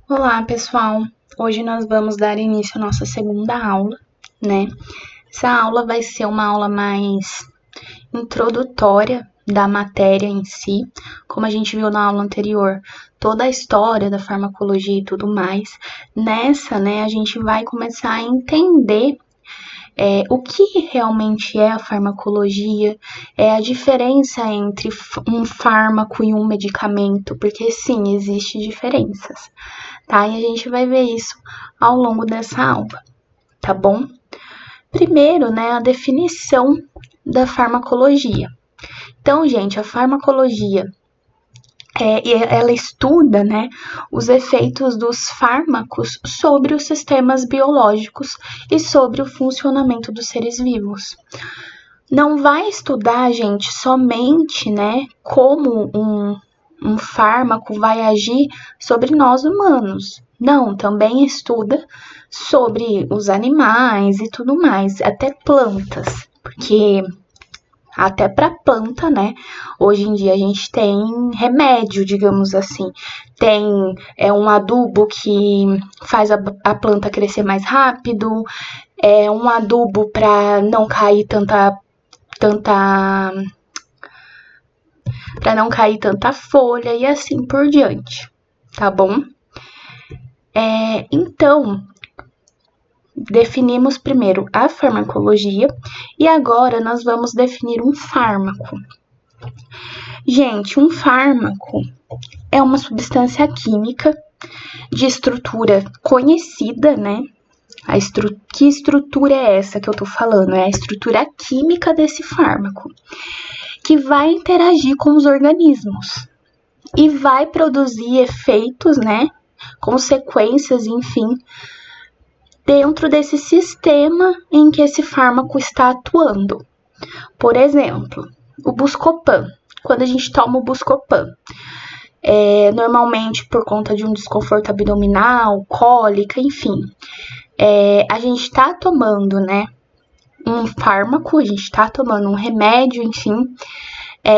Olá, pessoal! Hoje nós vamos dar início à nossa segunda aula, né? Essa aula vai ser uma aula mais introdutória da matéria em si, como a gente viu na aula anterior, toda a história da farmacologia e tudo mais. Nessa, né, a gente vai começar a entender o que realmente é a farmacologia, a diferença entre um fármaco e um medicamento, porque sim, existem diferenças, tá? E a gente vai ver isso ao longo dessa aula, tá bom? Primeiro, né, a definição da farmacologia. Então, gente, a farmacologia ela estuda, né, os efeitos dos fármacos sobre os sistemas biológicos e sobre o funcionamento dos seres vivos. Não vai estudar, gente, somente, né, como um fármaco vai agir sobre nós humanos. Não, também estuda sobre os animais e tudo mais, até plantas, porque até para planta, né? Hoje em dia a gente tem remédio, digamos assim. Tem um adubo que faz a planta crescer mais rápido, um adubo para não cair para não cair tanta folha e assim por diante, tá bom? Então, definimos primeiro a farmacologia e agora nós vamos definir um fármaco. Gente, um fármaco é uma substância química de estrutura conhecida, né? Que estrutura é essa que eu tô falando? É a estrutura química desse fármaco, que vai interagir com os organismos e vai produzir efeitos, né? Consequências, enfim, dentro desse sistema em que esse fármaco está atuando. Por exemplo, o Buscopan. Quando a gente toma o Buscopan, normalmente por conta de um desconforto abdominal, cólica, enfim, a gente está tomando, né, um fármaco, a gente está tomando um remédio, enfim,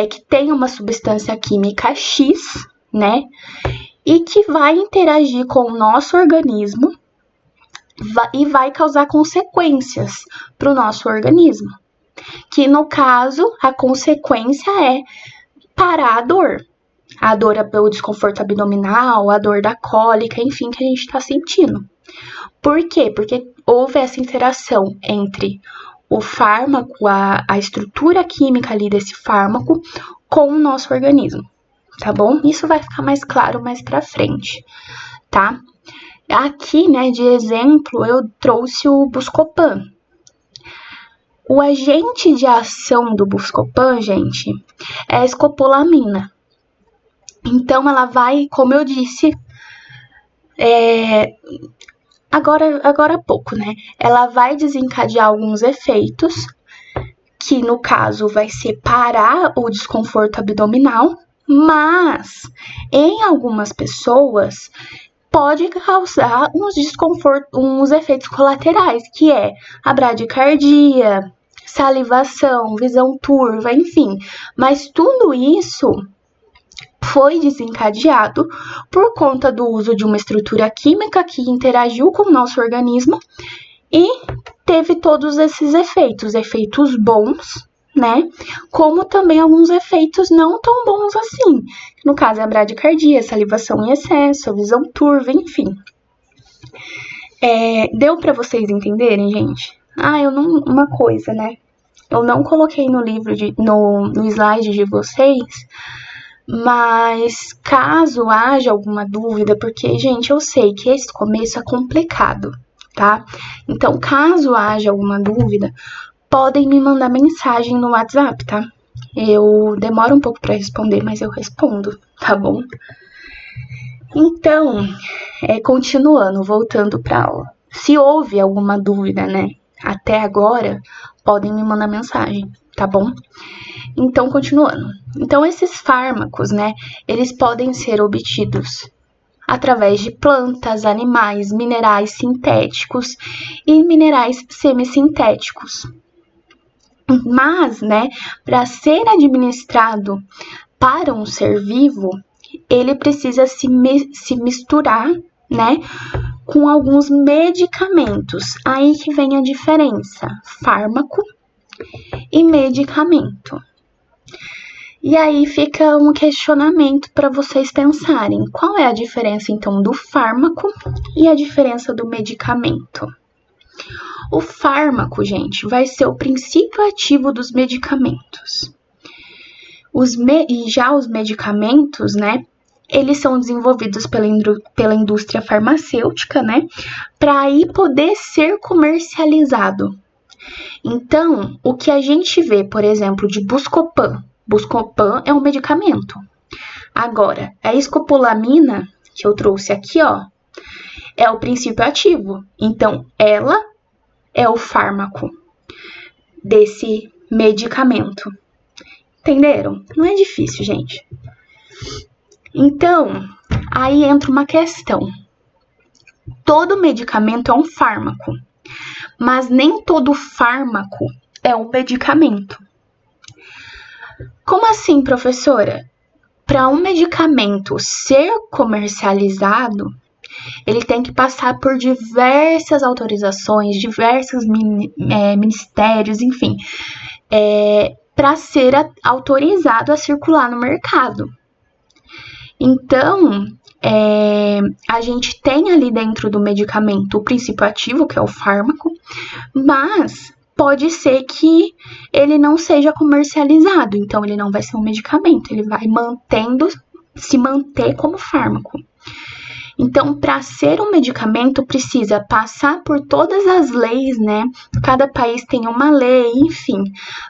que tem uma substância química X, né, e que vai interagir com o nosso organismo e vai causar consequências para o nosso organismo. Que no caso, a consequência é parar a dor. A dor é pelo desconforto abdominal, a dor da cólica, enfim, que a gente está sentindo. Por quê? Porque houve essa interação entre o fármaco, a estrutura química ali desse fármaco com o nosso organismo, tá bom? Isso vai ficar mais claro mais pra frente, tá? Aqui, né, de exemplo, eu trouxe o Buscopan. O agente de ação do Buscopan, gente, é a escopolamina. Então, ela vai, como eu disse, agora há pouco, né? Ela vai desencadear alguns efeitos, que no caso vai ser parar o desconforto abdominal, mas em algumas pessoas pode causar uns efeitos colaterais, que é a bradicardia, salivação, visão turva, enfim. Mas tudo isso foi desencadeado por conta do uso de uma estrutura química que interagiu com o nosso organismo e teve todos esses efeitos bons, né? Como também alguns efeitos não tão bons assim. No caso, é a bradicardia, salivação em excesso, a visão turva, enfim. Deu para vocês entenderem, gente? Uma coisa, né? Eu não coloquei no livro, no slide de vocês, mas caso haja alguma dúvida, porque, gente, eu sei que esse começo é complicado, tá? Então, caso haja alguma dúvida, podem me mandar mensagem no WhatsApp, tá? Eu demoro um pouco para responder, mas eu respondo, tá bom? Então, continuando, voltando para aula. Se houve alguma dúvida, né, até agora, podem me mandar mensagem, tá bom? Então, continuando. Então, esses fármacos, né, eles podem ser obtidos através de plantas, animais, minerais sintéticos e minerais semissintéticos. Mas, né, para ser administrado para um ser vivo, ele precisa se misturar, né? Com alguns medicamentos. Aí que vem a diferença: fármaco e medicamento. E aí fica um questionamento para vocês pensarem: qual é a diferença então do fármaco e a diferença do medicamento? O fármaco, gente, vai ser o princípio ativo dos medicamentos. E já os medicamentos, né, eles são desenvolvidos pela indústria farmacêutica, né, para aí poder ser comercializado. Então, o que a gente vê, por exemplo, de Buscopan é um medicamento. Agora, a escopolamina, que eu trouxe aqui, ó, é o princípio ativo. Então, ela é o fármaco desse medicamento. Entenderam? Não é difícil, gente. Então, aí entra uma questão. Todo medicamento é um fármaco, mas nem todo fármaco é um medicamento. Como assim, professora? Para um medicamento ser comercializado, ele tem que passar por diversas autorizações, diversos ministérios, enfim, para ser autorizado a circular no mercado. Então, a gente tem ali dentro do medicamento o princípio ativo, que é o fármaco, mas pode ser que ele não seja comercializado, então ele não vai ser um medicamento, ele vai se manter como fármaco. Então, para ser um medicamento, precisa passar por todas as leis, né? Cada país tem uma lei, enfim,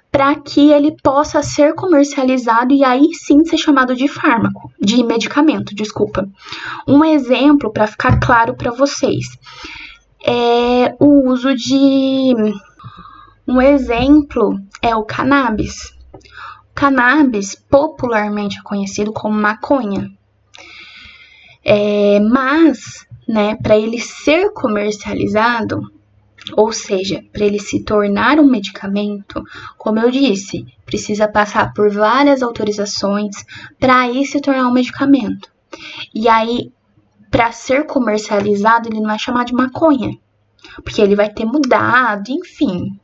para que ele possa ser comercializado e aí sim ser chamado de fármaco, de medicamento, desculpa. Um exemplo para ficar claro para vocês é o uso de... Um exemplo é o cannabis. O cannabis popularmente é conhecido como maconha. Mas, né, para ele ser comercializado, ou seja, para ele se tornar um medicamento, como eu disse, precisa passar por várias autorizações para aí se tornar um medicamento. E aí, para ser comercializado, ele não vai chamar de maconha, porque ele vai ter mudado, enfim.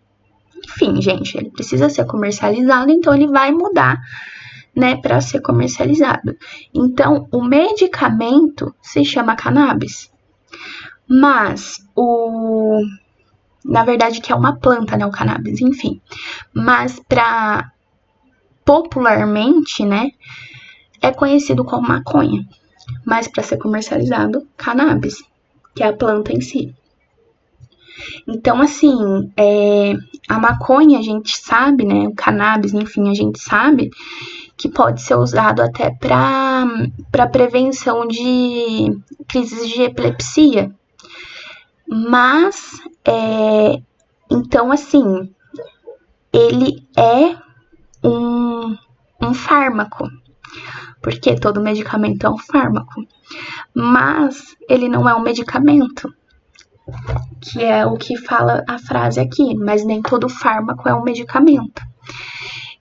Enfim, gente, ele precisa ser comercializado, então ele vai mudar, né, para ser comercializado. Então, o medicamento se chama cannabis, mas na verdade que é uma planta, né, o cannabis, enfim. Mas popularmente, né, é conhecido como maconha, mas para ser comercializado, cannabis, que é a planta em si. Então, assim, a maconha a gente sabe, né, o cannabis, enfim, a gente sabe que pode ser usado até para prevenção de crises de epilepsia. Mas, então, assim, ele é um fármaco, porque todo medicamento é um fármaco, mas ele não é um medicamento, que é o que fala a frase aqui, mas nem todo fármaco é um medicamento.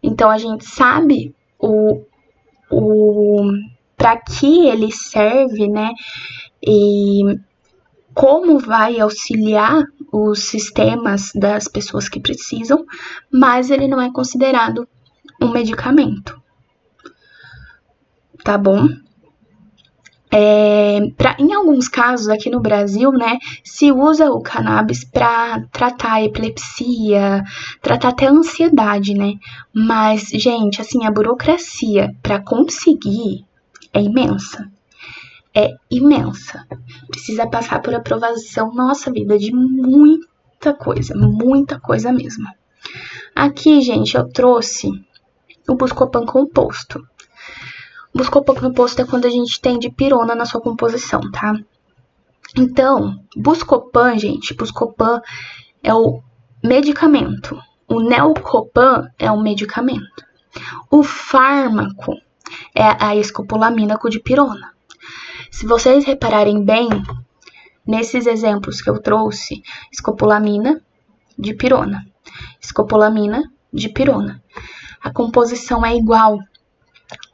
Então, a gente sabe para que ele serve, né, e como vai auxiliar os sistemas das pessoas que precisam, mas ele não é considerado um medicamento, tá bom? Em alguns casos aqui no Brasil, né, se usa o cannabis para tratar a epilepsia, tratar até a ansiedade, né? Mas, gente, assim, a burocracia para conseguir é imensa. É imensa. Precisa passar por aprovação, nossa vida, de muita coisa mesmo. Aqui, gente, eu trouxe o Buscopan composto. Buscopan composto é quando a gente tem dipirona na sua composição, tá? Então, Buscopan, gente, Buscopan é o medicamento. O Neocopan é o medicamento. O fármaco é a escopolamina com dipirona. Se vocês repararem bem, nesses exemplos que eu trouxe, escopolamina, dipirona. Escopolamina, dipirona. A composição é igual.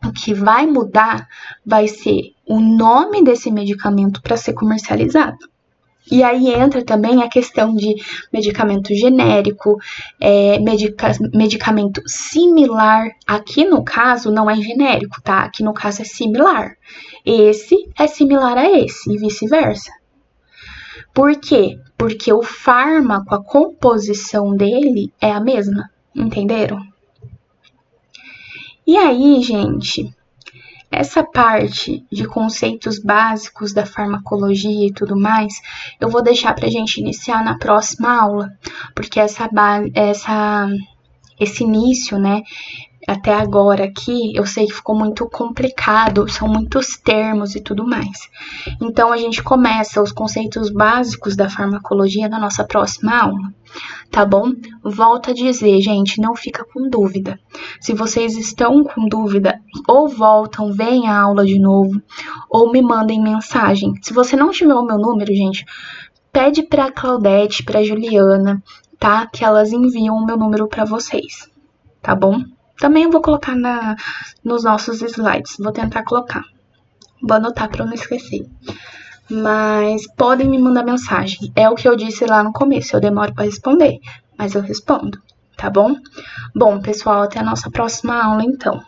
O que vai mudar vai ser o nome desse medicamento para ser comercializado. E aí entra também a questão de medicamento genérico, medicamento similar. Aqui no caso não é genérico, tá? Aqui no caso é similar. Esse é similar a esse e vice-versa. Por quê? Porque o fármaco, a composição dele é a mesma, entenderam? E aí, gente, essa parte de conceitos básicos da farmacologia e tudo mais, eu vou deixar para a gente iniciar na próxima aula, porque esse início, né, até agora aqui, eu sei que ficou muito complicado, são muitos termos e tudo mais. Então, a gente começa os conceitos básicos da farmacologia na nossa próxima aula, tá bom? Volto a dizer, gente, não fica com dúvida. Se vocês estão com dúvida, ou voltam, veem a aula de novo, ou me mandem mensagem. Se você não tiver o meu número, gente, pede pra Claudete, pra Juliana, tá? Que elas enviam o meu número pra vocês, tá bom? Também eu vou colocar nos nossos slides, vou tentar colocar. Vou anotar para eu não esquecer. Mas podem me mandar mensagem. É o que eu disse lá no começo, eu demoro para responder, mas eu respondo, tá bom? Bom, pessoal, até a nossa próxima aula, então.